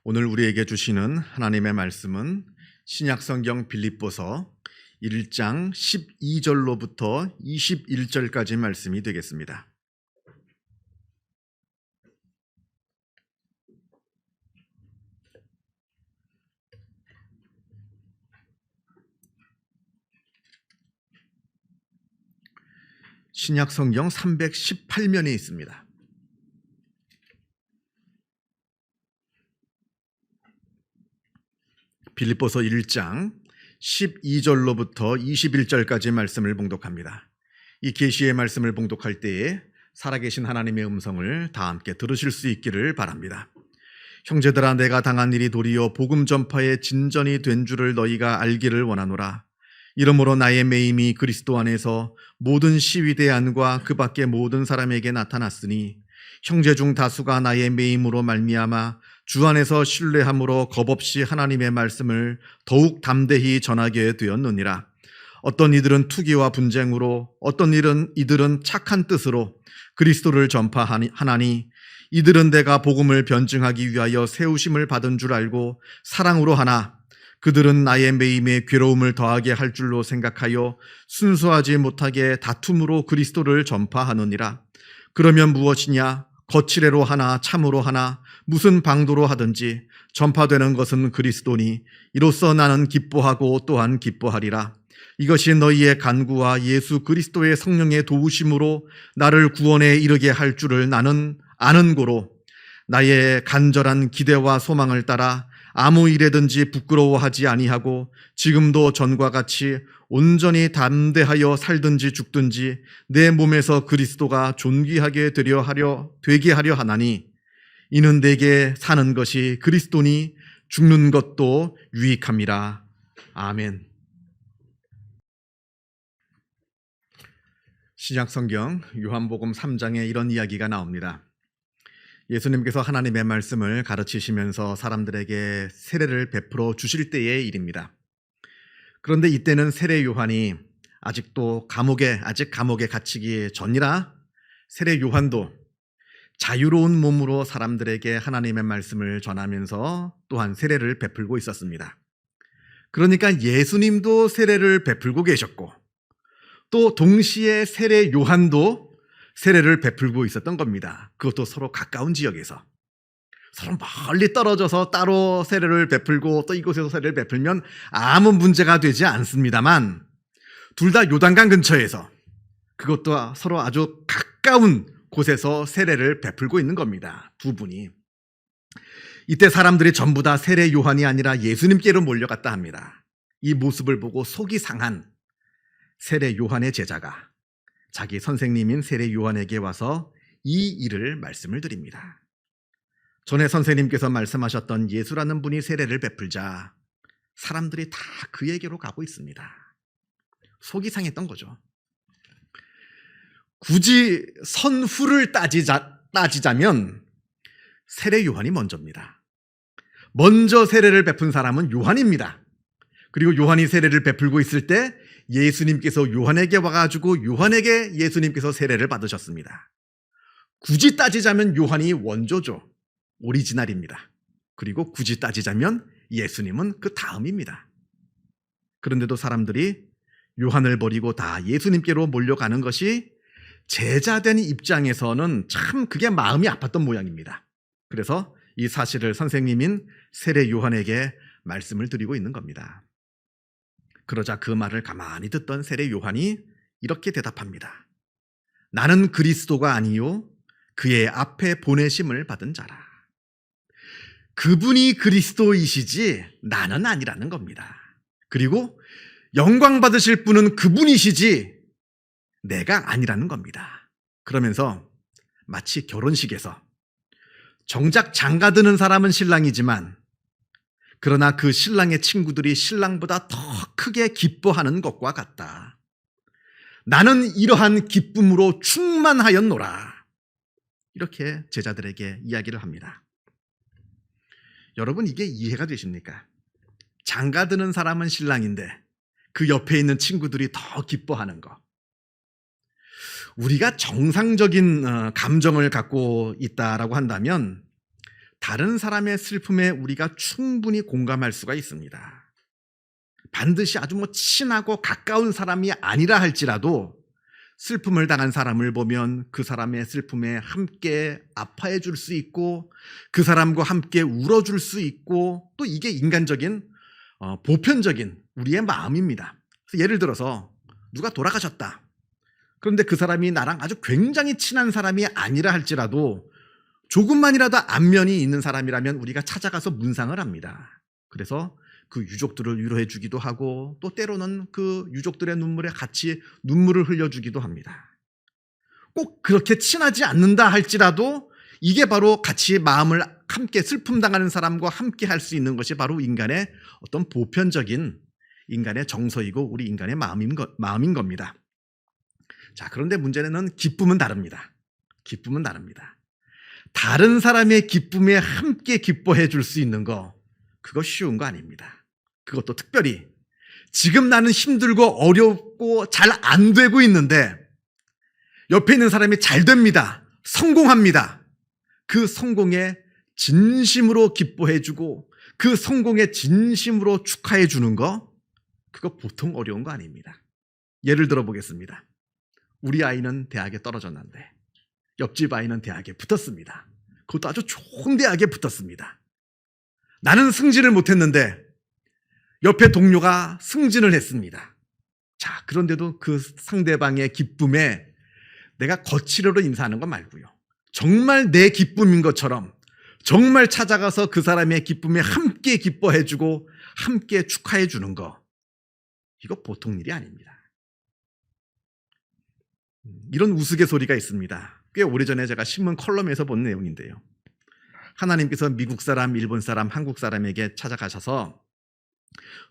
오늘 우리에게 주시는 하나님의 말씀은 신약성경 빌립보서 1장 12절로부터 21절까지 말씀이 되겠습니다. 신약성경 318면에 있습니다. 빌립보서 1장 12절로부터 21절까지 말씀을 봉독합니다. 이 계시의 말씀을 봉독할 때에 살아계신 하나님의 음성을 다 함께 들으실 수 있기를 바랍니다. 형제들아, 내가 당한 일이 도리어 복음 전파의 진전이 된 줄을 너희가 알기를 원하노라. 이러므로 나의 매임이 그리스도 안에서 모든 시위대 안과 그 밖의 모든 사람에게 나타났으니 형제 중 다수가 나의 매임으로 말미암아 주 안에서 신뢰함으로 겁없이 하나님의 말씀을 더욱 담대히 전하게 되었느니라. 어떤 이들은 투기와 분쟁으로, 어떤 이들은 착한 뜻으로 그리스도를 전파하나니 이들은 내가 복음을 변증하기 위하여 세우심을 받은 줄 알고 사랑으로 하나 그들은 나의 매임에 괴로움을 더하게 할 줄로 생각하여 순수하지 못하게 다툼으로 그리스도를 전파하느니라. 그러면 무엇이냐? 거칠애로 하나 참으로 하나 무슨 방도로 하든지 전파되는 것은 그리스도니 이로써 나는 기뻐하고 또한 기뻐하리라. 이것이 너희의 간구와 예수 그리스도의 성령의 도우심으로 나를 구원에 이르게 할 줄을 나는 아는 고로 나의 간절한 기대와 소망을 따라 아무 일에든지 부끄러워하지 아니하고 지금도 전과 같이 온전히 담대하여 살든지 죽든지 내 몸에서 그리스도가 존귀하게 되게 하려 하나니 이는 내게 사는 것이 그리스도니 죽는 것도 유익함이라. 아멘. 신약성경 요한복음 3장에 이런 이야기가 나옵니다. 예수님께서 하나님의 말씀을 가르치시면서 사람들에게 세례를 베풀어 주실 때의 일입니다. 그런데 이때는 세례 요한이 아직 감옥에 갇히기 전이라 세례 요한도 자유로운 몸으로 사람들에게 하나님의 말씀을 전하면서 또한 세례를 베풀고 있었습니다. 그러니까 예수님도 세례를 베풀고 계셨고 또 동시에 세례 요한도 세례를 베풀고 있었던 겁니다. 그것도 서로 가까운 지역에서. 서로 멀리 떨어져서 따로 세례를 베풀고 또 이곳에서 세례를 베풀면 아무 문제가 되지 않습니다만 둘 다 요단강 근처에서 그것도 서로 아주 가까운 곳에서 세례를 베풀고 있는 겁니다. 두 분이. 이때 사람들이 전부 다 세례 요한이 아니라 예수님께로 몰려갔다 합니다. 이 모습을 보고 속이 상한 세례 요한의 제자가 자기 선생님인 세례 요한에게 와서 이 일을 말씀을 드립니다. 전에 선생님께서 말씀하셨던 예수라는 분이 세례를 베풀자 사람들이 다 그에게로 가고 있습니다. 속이 상했던 거죠. 굳이 선후를 따지자면 세례 요한이 먼저입니다. 먼저 세례를 베푼 사람은 요한입니다. 그리고 요한이 세례를 베풀고 있을 때 예수님께서 요한에게 와가지고 요한에게 예수님께서 세례를 받으셨습니다. 굳이 따지자면 요한이 원조죠. 오리지널입니다. 그리고 굳이 따지자면 예수님은 그 다음입니다. 그런데도 사람들이 요한을 버리고 다 예수님께로 몰려가는 것이 제자된 입장에서는 참 그게 마음이 아팠던 모양입니다. 그래서 이 사실을 선생님인 세례 요한에게 말씀을 드리고 있는 겁니다. 그러자 그 말을 가만히 듣던 세례 요한이 이렇게 대답합니다. 나는 그리스도가 아니요 그의 앞에 보내심을 받은 자라. 그분이 그리스도이시지 나는 아니라는 겁니다. 그리고 영광 받으실 분은 그분이시지 내가 아니라는 겁니다. 그러면서 마치 결혼식에서 정작 장가드는 사람은 신랑이지만 그러나 그 신랑의 친구들이 신랑보다 더 크게 기뻐하는 것과 같다. 나는 이러한 기쁨으로 충만하였노라. 이렇게 제자들에게 이야기를 합니다. 여러분, 이게 이해가 되십니까? 장가드는 사람은 신랑인데 그 옆에 있는 친구들이 더 기뻐하는 거. 우리가 정상적인 감정을 갖고 있다라고 한다면 다른 사람의 슬픔에 우리가 충분히 공감할 수가 있습니다. 반드시 아주 친하고 가까운 사람이 아니라 할지라도 슬픔을 당한 사람을 보면 그 사람의 슬픔에 함께 아파해 줄 수 있고 그 사람과 함께 울어줄 수 있고 또 이게 인간적인 보편적인 우리의 마음입니다. 예를 들어서 누가 돌아가셨다. 그런데 그 사람이 나랑 아주 굉장히 친한 사람이 아니라 할지라도 조금만이라도 안면이 있는 사람이라면 우리가 찾아가서 문상을 합니다. 그래서 그 유족들을 위로해 주기도 하고 또 때로는 그 유족들의 눈물에 같이 눈물을 흘려주기도 합니다. 꼭 그렇게 친하지 않는다 할지라도 이게 바로 같이 마음을 함께 슬픔 당하는 사람과 함께 할 수 있는 것이 바로 인간의 어떤 보편적인 인간의 정서이고 우리 인간의 마음인 겁니다. 자, 그런데 문제는 기쁨은 다릅니다. 기쁨은 다릅니다. 다른 사람의 기쁨에 함께 기뻐해 줄 수 있는 거 그거 쉬운 거 아닙니다. 그것도 특별히 지금 나는 힘들고 어렵고 잘 안 되고 있는데 옆에 있는 사람이 잘 됩니다. 성공합니다. 그 성공에 진심으로 기뻐해 주고 그 성공에 진심으로 축하해 주는 거 그거 보통 어려운 거 아닙니다. 예를 들어 보겠습니다. 우리 아이는 대학에 떨어졌는데 옆집 아이는 대학에 붙었습니다. 그것도 아주 좋은 대학에 붙었습니다. 나는 승진을 못했는데 옆에 동료가 승진을 했습니다. 자, 그런데도 그 상대방의 기쁨에 내가 거칠어로 인사하는 거 말고요. 정말 내 기쁨인 것처럼 정말 찾아가서 그 사람의 기쁨에 함께 기뻐해주고 함께 축하해주는 거 이거 보통 일이 아닙니다. 이런 우스갯소리가 있습니다. 꽤 오래전에 제가 신문 컬럼에서 본 내용인데요. 하나님께서 미국 사람, 일본 사람, 한국 사람에게 찾아가셔서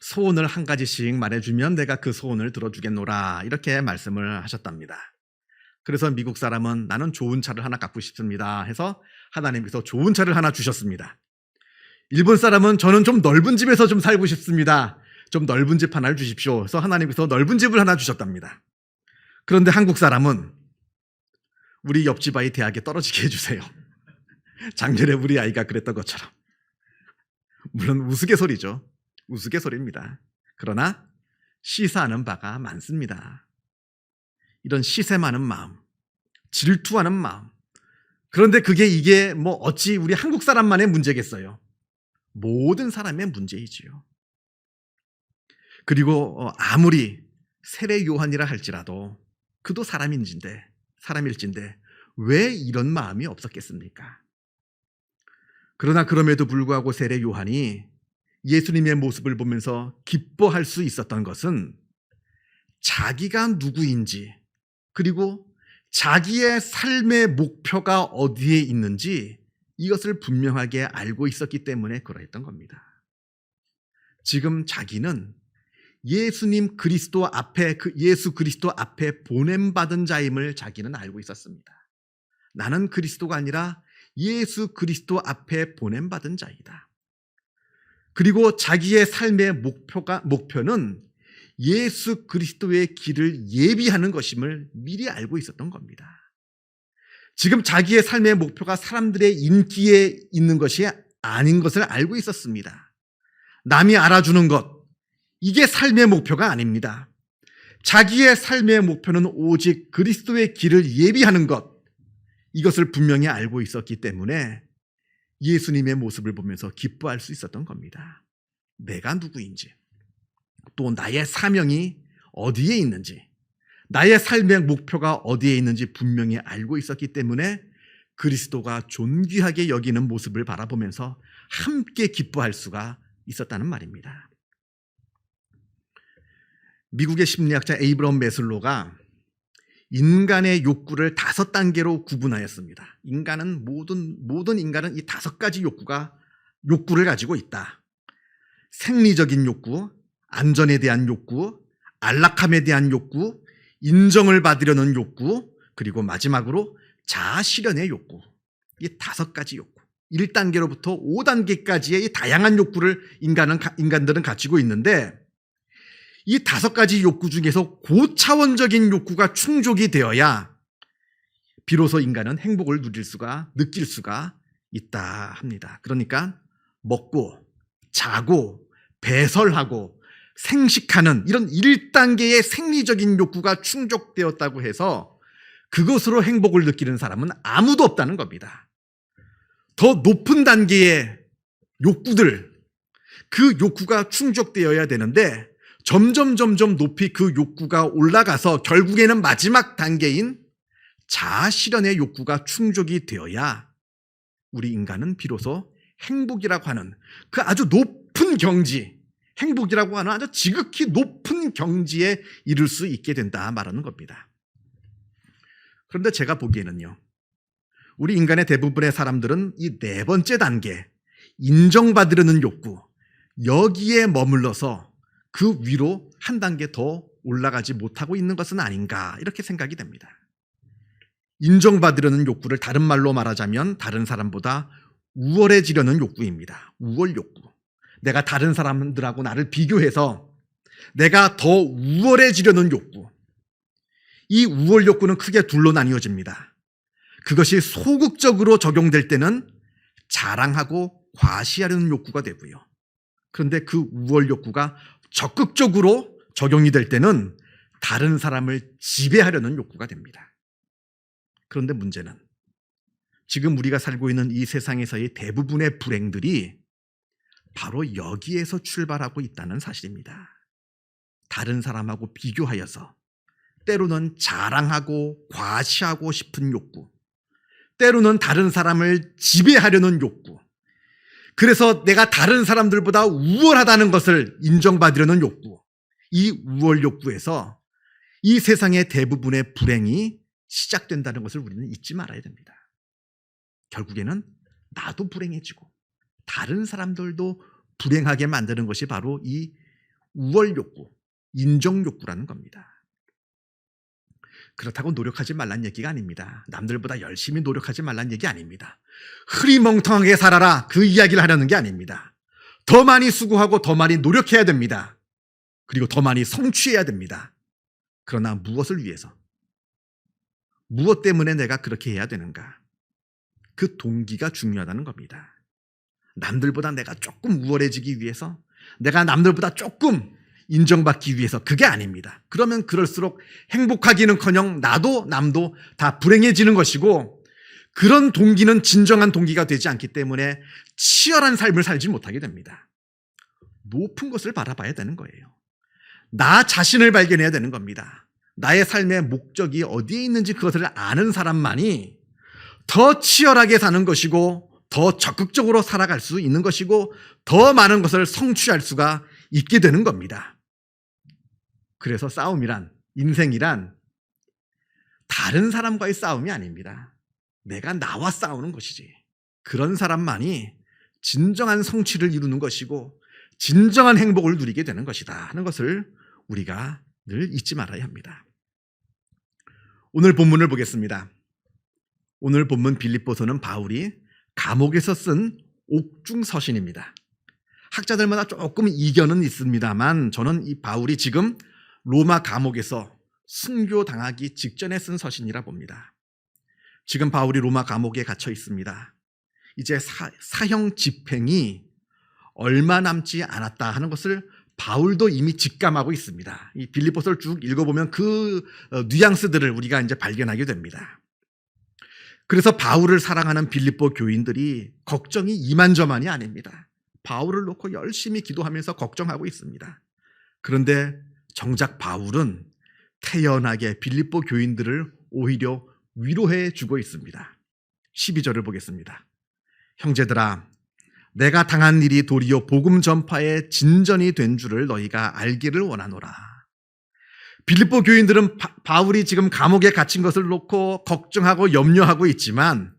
소원을 한 가지씩 말해주면 내가 그 소원을 들어주겠노라 이렇게 말씀을 하셨답니다. 그래서 미국 사람은 나는 좋은 차를 하나 갖고 싶습니다 해서 하나님께서 좋은 차를 하나 주셨습니다. 일본 사람은 저는 좀 넓은 집에서 좀 살고 싶습니다. 좀 넓은 집 하나를 주십시오. 그래서 하나님께서 넓은 집을 하나 주셨답니다. 그런데 한국 사람은 우리 옆집 아이 대학에 떨어지게 해주세요. 작년에 우리 아이가 그랬던 것처럼. 물론 우스갯소리죠. 우스갯소리입니다. 그러나 시사하는 바가 많습니다. 이런 시세 많은 마음, 질투하는 마음. 그런데 이게 어찌 우리 한국 사람만의 문제겠어요? 모든 사람의 문제이지요. 그리고 아무리 세례 요한이라 할지라도 그도 사람일진데 왜 이런 마음이 없었겠습니까? 그러나 그럼에도 불구하고 세례 요한이 예수님의 모습을 보면서 기뻐할 수 있었던 것은 자기가 누구인지 그리고 자기의 삶의 목표가 어디에 있는지 이것을 분명하게 알고 있었기 때문에 그러했던 겁니다. 지금 자기는 예수 그리스도 앞에 보냄받은 자임을 자기는 알고 있었습니다. 나는 그리스도가 아니라 예수 그리스도 앞에 보냄받은 자이다. 그리고 자기의 삶의 목표는 예수 그리스도의 길을 예비하는 것임을 미리 알고 있었던 겁니다. 지금 자기의 삶의 목표가 사람들의 인기에 있는 것이 아닌 것을 알고 있었습니다. 남이 알아주는 것, 이게 삶의 목표가 아닙니다. 자기의 삶의 목표는 오직 그리스도의 길을 예비하는 것, 이것을 분명히 알고 있었기 때문에 예수님의 모습을 보면서 기뻐할 수 있었던 겁니다. 내가 누구인지, 또 나의 사명이 어디에 있는지, 나의 삶의 목표가 어디에 있는지 분명히 알고 있었기 때문에 그리스도가 존귀하게 여기는 모습을 바라보면서 함께 기뻐할 수가 있었다는 말입니다. 미국의 심리학자 에이브럼 매슬로가 인간의 욕구를 5단계로 구분하였습니다. 모든 인간은 이 5가지 욕구를 가지고 있다. 생리적인 욕구, 안전에 대한 욕구, 안락함에 대한 욕구, 인정을 받으려는 욕구, 그리고 마지막으로 자아 실현의 욕구. 이 5가지 욕구. 1단계로부터 5단계까지의 이 다양한 욕구를 인간들은 가지고 있는데 이 5가지 욕구 중에서 고차원적인 욕구가 충족이 되어야 비로소 인간은 행복을 느낄 수가 있다 합니다. 그러니까 먹고 자고 배설하고 생식하는 이런 1단계의 생리적인 욕구가 충족되었다고 해서 그것으로 행복을 느끼는 사람은 아무도 없다는 겁니다. 더 높은 단계의 욕구들, 그 욕구가 충족되어야 되는데 점점 높이 그 욕구가 올라가서 결국에는 마지막 단계인 자아실현의 욕구가 충족이 되어야 우리 인간은 비로소 행복이라고 하는 그 아주 높은 경지, 행복이라고 하는 아주 지극히 높은 경지에 이를 수 있게 된다 말하는 겁니다. 그런데 제가 보기에는요, 우리 인간의 대부분의 사람들은 이 네 번째 단계, 인정받으려는 욕구, 여기에 머물러서 그 위로 한 단계 더 올라가지 못하고 있는 것은 아닌가 이렇게 생각이 됩니다. 인정받으려는 욕구를 다른 말로 말하자면 다른 사람보다 우월해지려는 욕구입니다. 우월 욕구. 내가 다른 사람들하고 나를 비교해서 내가 더 우월해지려는 욕구. 이 우월 욕구는 크게 둘로 나뉘어집니다. 그것이 소극적으로 적용될 때는 자랑하고 과시하려는 욕구가 되고요. 그런데 그 우월 욕구가 적극적으로 적용이 될 때는 다른 사람을 지배하려는 욕구가 됩니다. 그런데 문제는 지금 우리가 살고 있는 이 세상에서의 대부분의 불행들이 바로 여기에서 출발하고 있다는 사실입니다. 다른 사람하고 비교하여서 때로는 자랑하고 과시하고 싶은 욕구, 때로는 다른 사람을 지배하려는 욕구, 그래서 내가 다른 사람들보다 우월하다는 것을 인정받으려는 욕구, 이 우월 욕구에서 이 세상의 대부분의 불행이 시작된다는 것을 우리는 잊지 말아야 됩니다. 결국에는 나도 불행해지고 다른 사람들도 불행하게 만드는 것이 바로 이 우월 욕구, 인정 욕구라는 겁니다. 그렇다고 노력하지 말란 얘기가 아닙니다. 남들보다 열심히 노력하지 말란 얘기 아닙니다. 흐리멍텅하게 살아라, 그 이야기를 하려는 게 아닙니다. 더 많이 수고하고 더 많이 노력해야 됩니다. 그리고 더 많이 성취해야 됩니다. 그러나 무엇을 위해서? 무엇 때문에 내가 그렇게 해야 되는가? 그 동기가 중요하다는 겁니다. 남들보다 내가 조금 우월해지기 위해서, 내가 남들보다 조금 인정받기 위해서, 그게 아닙니다. 그러면 그럴수록 행복하기는커녕 나도 남도 다 불행해지는 것이고, 그런 동기는 진정한 동기가 되지 않기 때문에 치열한 삶을 살지 못하게 됩니다. 높은 것을 바라봐야 되는 거예요. 나 자신을 발견해야 되는 겁니다. 나의 삶의 목적이 어디에 있는지 그것을 아는 사람만이 더 치열하게 사는 것이고 더 적극적으로 살아갈 수 있는 것이고 더 많은 것을 성취할 수가 있게 되는 겁니다. 그래서 싸움이란, 인생이란 다른 사람과의 싸움이 아닙니다. 내가 나와 싸우는 것이지. 그런 사람만이 진정한 성취를 이루는 것이고 진정한 행복을 누리게 되는 것이다 하는 것을 우리가 늘 잊지 말아야 합니다. 오늘 본문을 보겠습니다. 오늘 본문 빌립보서는 바울이 감옥에서 쓴 옥중 서신입니다. 학자들마다 조금 이견은 있습니다만 저는 이 바울이 지금 로마 감옥에서 순교당하기 직전에 쓴 서신이라 봅니다. 지금 바울이 로마 감옥에 갇혀 있습니다. 이제 사형 집행이 얼마 남지 않았다 하는 것을 바울도 이미 직감하고 있습니다. 이 빌립보서를 쭉 읽어보면 그 뉘앙스들을 우리가 이제 발견하게 됩니다. 그래서 바울을 사랑하는 빌립보 교인들이 걱정이 이만저만이 아닙니다. 바울을 놓고 열심히 기도하면서 걱정하고 있습니다. 그런데 정작 바울은 태연하게 빌립보 교인들을 오히려 위로해 주고 있습니다. 12절을 보겠습니다. 형제들아, 내가 당한 일이 도리어 복음 전파의 진전이 된 줄을 너희가 알기를 원하노라. 빌립보 교인들은 바울이 지금 감옥에 갇힌 것을 놓고 걱정하고 염려하고 있지만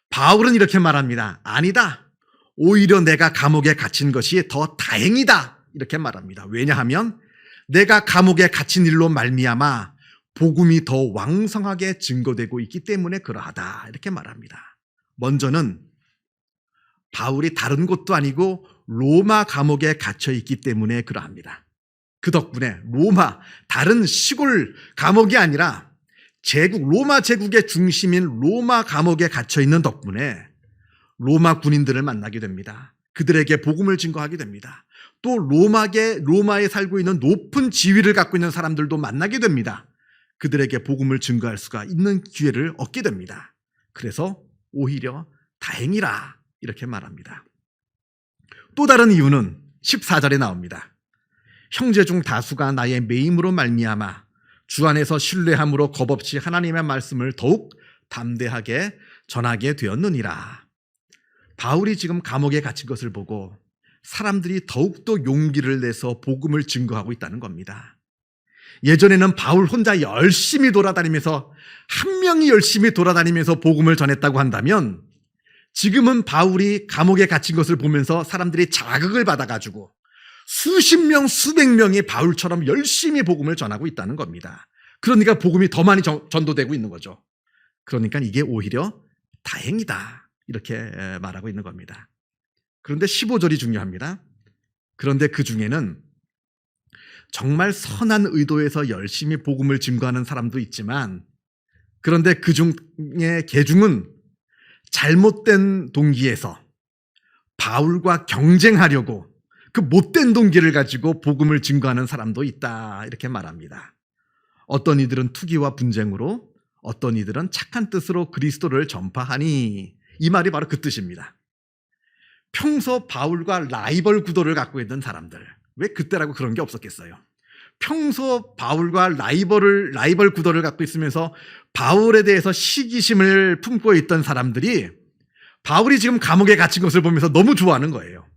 바울은 이렇게 말합니다. 아니다. 오히려 내가 감옥에 갇힌 것이 더 다행이다. 이렇게 말합니다. 왜냐하면 내가 감옥에 갇힌 일로 말미암아 복음이 더 왕성하게 증거되고 있기 때문에 그러하다. 이렇게 말합니다. 먼저는 바울이 다른 곳도 아니고 로마 감옥에 갇혀 있기 때문에 그러합니다. 그 덕분에 로마, 다른 시골 감옥이 아니라 로마 제국의 중심인 로마 감옥에 갇혀 있는 덕분에 로마 군인들을 만나게 됩니다. 그들에게 복음을 증거하게 됩니다. 또 로마에 살고 있는 높은 지위를 갖고 있는 사람들도 만나게 됩니다. 그들에게 복음을 증거할 수가 있는 기회를 얻게 됩니다. 그래서 오히려 다행이라 이렇게 말합니다. 또 다른 이유는 14절에 나옵니다. 형제 중 다수가 나의 매임으로 말미암아 주 안에서 신뢰함으로 겁없이 하나님의 말씀을 더욱 담대하게 전하게 되었느니라. 바울이 지금 감옥에 갇힌 것을 보고 사람들이 더욱더 용기를 내서 복음을 증거하고 있다는 겁니다. 예전에는 바울 혼자 열심히 돌아다니면서 한 명이 열심히 돌아다니면서 복음을 전했다고 한다면 지금은 바울이 감옥에 갇힌 것을 보면서 사람들이 자극을 받아가지고 수십 명, 수백 명이 바울처럼 열심히 복음을 전하고 있다는 겁니다. 그러니까 복음이 더 많이 전도되고 있는 거죠. 그러니까 이게 오히려 다행이다 이렇게 말하고 있는 겁니다. 그런데 15절이 중요합니다. 그런데 그 중에는 정말 선한 의도에서 열심히 복음을 증거하는 사람도 있지만 그런데 그 중에 개중은 잘못된 동기에서 바울과 경쟁하려고 그 못된 동기를 가지고 복음을 증거하는 사람도 있다 이렇게 말합니다. 어떤 이들은 투기와 분쟁으로 어떤 이들은 착한 뜻으로 그리스도를 전파하니 이 말이 바로 그 뜻입니다. 평소 바울과 라이벌 구도를 갖고 있는 사람들 왜 그때라고 그런 게 없었겠어요? 평소 바울과 라이벌 구도를 갖고 있으면서 바울에 대해서 시기심을 품고 있던 사람들이 바울이 지금 감옥에 갇힌 것을 보면서 너무 좋아하는 거예요.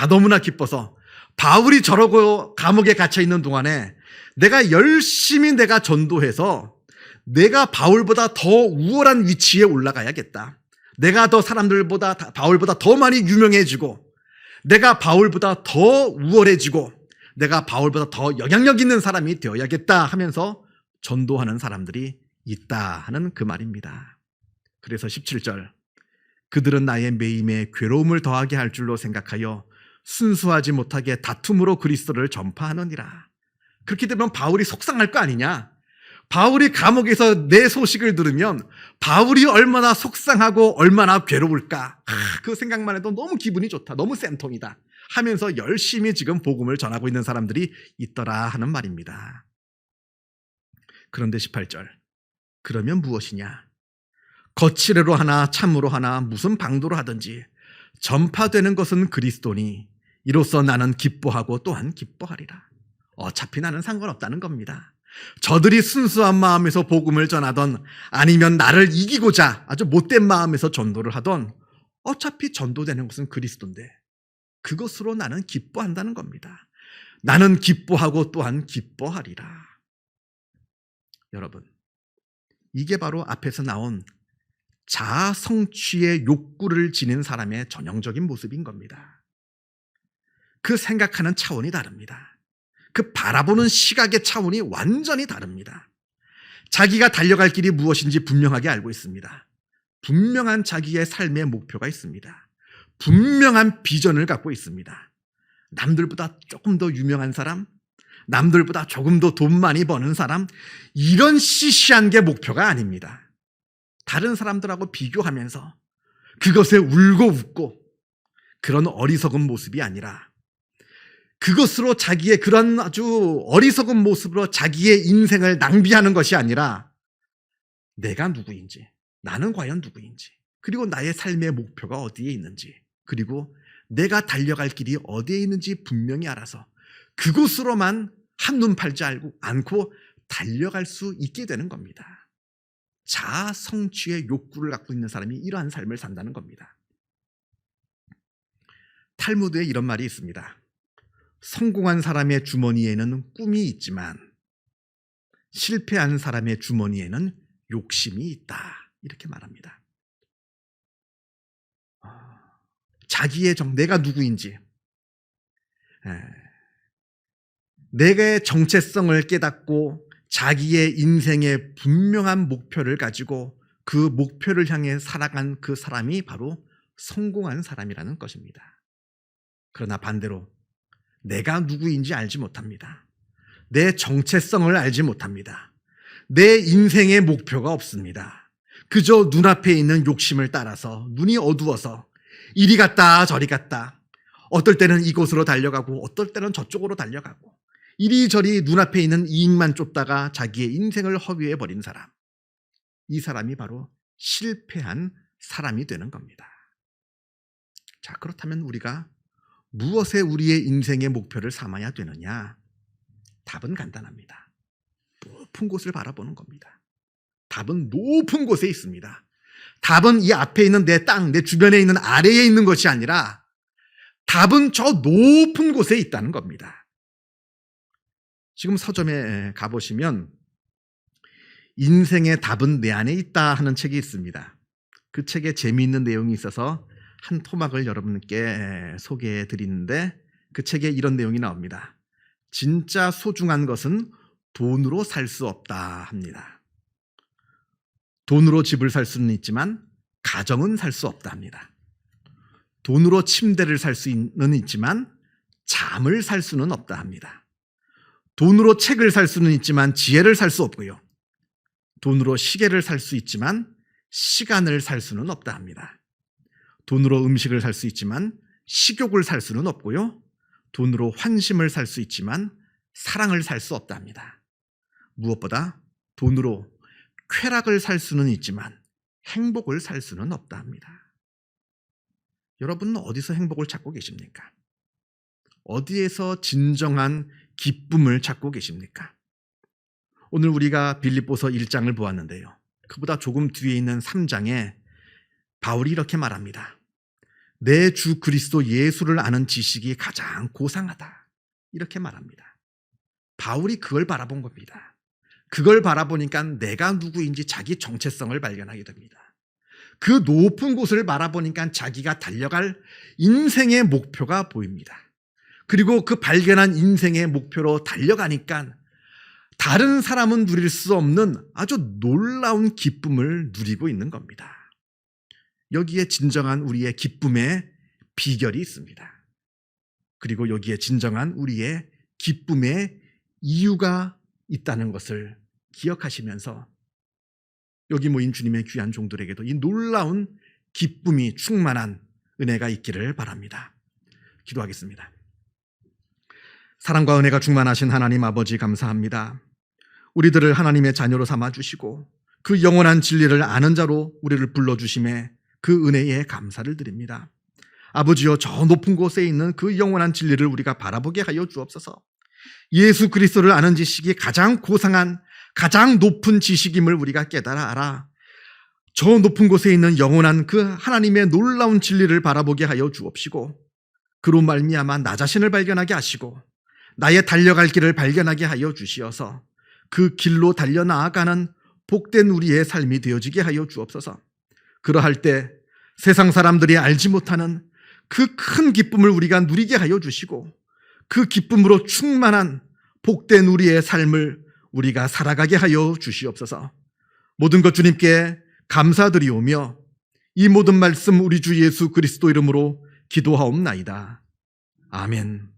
너무나 기뻐서 바울이 저러고 감옥에 갇혀 있는 동안에 내가 열심히 전도해서 내가 바울보다 더 우월한 위치에 올라가야겠다. 내가 더 바울보다 더 많이 유명해지고 내가 바울보다 더 우월해지고 내가 바울보다 더 영향력 있는 사람이 되어야겠다 하면서 전도하는 사람들이 있다 하는 그 말입니다. 그래서 17절 그들은 나의 매임에 괴로움을 더하게 할 줄로 생각하여 순수하지 못하게 다툼으로 그리스도를 전파하느니라. 그렇게 되면 바울이 속상할 거 아니냐? 바울이 감옥에서 내 소식을 들으면 바울이 얼마나 속상하고 얼마나 괴로울까? 그 생각만 해도 너무 기분이 좋다. 너무 쌤통이다. 하면서 열심히 지금 복음을 전하고 있는 사람들이 있더라 하는 말입니다. 그런데 18절 그러면 무엇이냐? 거칠애로 하나 참으로 하나 무슨 방도로 하든지 전파되는 것은 그리스도니 이로써 나는 기뻐하고 또한 기뻐하리라. 어차피 나는 상관없다는 겁니다. 저들이 순수한 마음에서 복음을 전하던 아니면 나를 이기고자 아주 못된 마음에서 전도를 하던 어차피 전도되는 것은 그리스도인데 그것으로 나는 기뻐한다는 겁니다. 나는 기뻐하고 또한 기뻐하리라. 여러분, 이게 바로 앞에서 나온 자아 성취의 욕구를 지닌 사람의 전형적인 모습인 겁니다. 그 생각하는 차원이 다릅니다. 그 바라보는 시각의 차원이 완전히 다릅니다. 자기가 달려갈 길이 무엇인지 분명하게 알고 있습니다. 분명한 자기의 삶의 목표가 있습니다. 분명한 비전을 갖고 있습니다. 남들보다 조금 더 유명한 사람, 남들보다 조금 더 돈 많이 버는 사람, 이런 시시한 게 목표가 아닙니다. 다른 사람들하고 비교하면서 그것에 울고 웃고 그런 어리석은 모습이 아니라 그것으로 자기의 그런 아주 어리석은 모습으로 자기의 인생을 낭비하는 것이 아니라 내가 누구인지, 나는 과연 누구인지, 그리고 나의 삶의 목표가 어디에 있는지, 그리고 내가 달려갈 길이 어디에 있는지 분명히 알아서 그곳으로만 한눈 팔지 않고 달려갈 수 있게 되는 겁니다. 자아 성취의 욕구를 갖고 있는 사람이 이러한 삶을 산다는 겁니다. 탈무드에 이런 말이 있습니다. 성공한 사람의 주머니에는 꿈이 있지만 실패한 사람의 주머니에는 욕심이 있다. 이렇게 말합니다. 자기의 내가 누구인지, 내가 정체성을 깨닫고 자기의 인생의 분명한 목표를 가지고 그 목표를 향해 살아간 그 사람이 바로 성공한 사람이라는 것입니다. 그러나 반대로 내가 누구인지 알지 못합니다. 내 정체성을 알지 못합니다. 내 인생의 목표가 없습니다. 그저 눈앞에 있는 욕심을 따라서 눈이 어두워서 이리 갔다 저리 갔다. 어떨 때는 이곳으로 달려가고 어떨 때는 저쪽으로 달려가고 이리저리 눈앞에 있는 이익만 쫓다가 자기의 인생을 허비해버린 사람. 이 사람이 바로 실패한 사람이 되는 겁니다. 자, 그렇다면 우리가 무엇에 우리의 인생의 목표를 삼아야 되느냐? 답은 간단합니다. 높은 곳을 바라보는 겁니다. 답은 높은 곳에 있습니다. 답은 이 앞에 있는 내 땅, 내 주변에 있는 아래에 있는 것이 아니라 답은 저 높은 곳에 있다는 겁니다. 지금 서점에 가보시면 인생의 답은 내 안에 있다 하는 책이 있습니다. 그 책에 재미있는 내용이 있어서 한 토막을 여러분께 소개해 드리는데 그 책에 이런 내용이 나옵니다. 진짜 소중한 것은 돈으로 살 수 없다 합니다. 돈으로 집을 살 수는 있지만 가정은 살 수 없다 합니다. 돈으로 침대를 살 수는 있지만 잠을 살 수는 없다 합니다. 돈으로 책을 살 수는 있지만 지혜를 살 수 없고요. 돈으로 시계를 살 수 있지만 시간을 살 수는 없다 합니다. 돈으로 음식을 살 수 있지만 식욕을 살 수는 없고요. 돈으로 환심을 살 수 있지만 사랑을 살 수 없다 합니다. 무엇보다 돈으로 쾌락을 살 수는 있지만 행복을 살 수는 없다 합니다. 여러분은 어디서 행복을 찾고 계십니까? 어디에서 진정한 기쁨을 찾고 계십니까? 오늘 우리가 빌립보서 1장을 보았는데요. 그보다 조금 뒤에 있는 3장에 바울이 이렇게 말합니다. 내 주 그리스도 예수를 아는 지식이 가장 고상하다. 이렇게 말합니다. 바울이 그걸 바라본 겁니다. 그걸 바라보니까 내가 누구인지 자기 정체성을 발견하게 됩니다. 그 높은 곳을 바라보니까 자기가 달려갈 인생의 목표가 보입니다. 그리고 그 발견한 인생의 목표로 달려가니까 다른 사람은 누릴 수 없는 아주 놀라운 기쁨을 누리고 있는 겁니다. 여기에 진정한 우리의 기쁨의 비결이 있습니다. 그리고 여기에 진정한 우리의 기쁨의 이유가 있다는 것을 기억하시면서 여기 모인 주님의 귀한 종들에게도 이 놀라운 기쁨이 충만한 은혜가 있기를 바랍니다. 기도하겠습니다. 사랑과 은혜가 충만하신 하나님 아버지 감사합니다. 우리들을 하나님의 자녀로 삼아주시고 그 영원한 진리를 아는 자로 우리를 불러주심에 그 은혜에 감사를 드립니다. 아버지여, 저 높은 곳에 있는 그 영원한 진리를 우리가 바라보게 하여 주옵소서. 예수 그리스도를 아는 지식이 가장 고상한 가장 높은 지식임을 우리가 깨달아 알아 저 높은 곳에 있는 영원한 그 하나님의 놀라운 진리를 바라보게 하여 주옵시고 그로 말미암아 나 자신을 발견하게 하시고 나의 달려갈 길을 발견하게 하여 주시어서 그 길로 달려나아가는 복된 우리의 삶이 되어지게 하여 주옵소서. 그러할 때 세상 사람들이 알지 못하는 그 큰 기쁨을 우리가 누리게 하여 주시고 그 기쁨으로 충만한 복된 우리의 삶을 우리가 살아가게 하여 주시옵소서. 모든 것 주님께 감사드리오며 이 모든 말씀 우리 주 예수 그리스도 이름으로 기도하옵나이다. 아멘.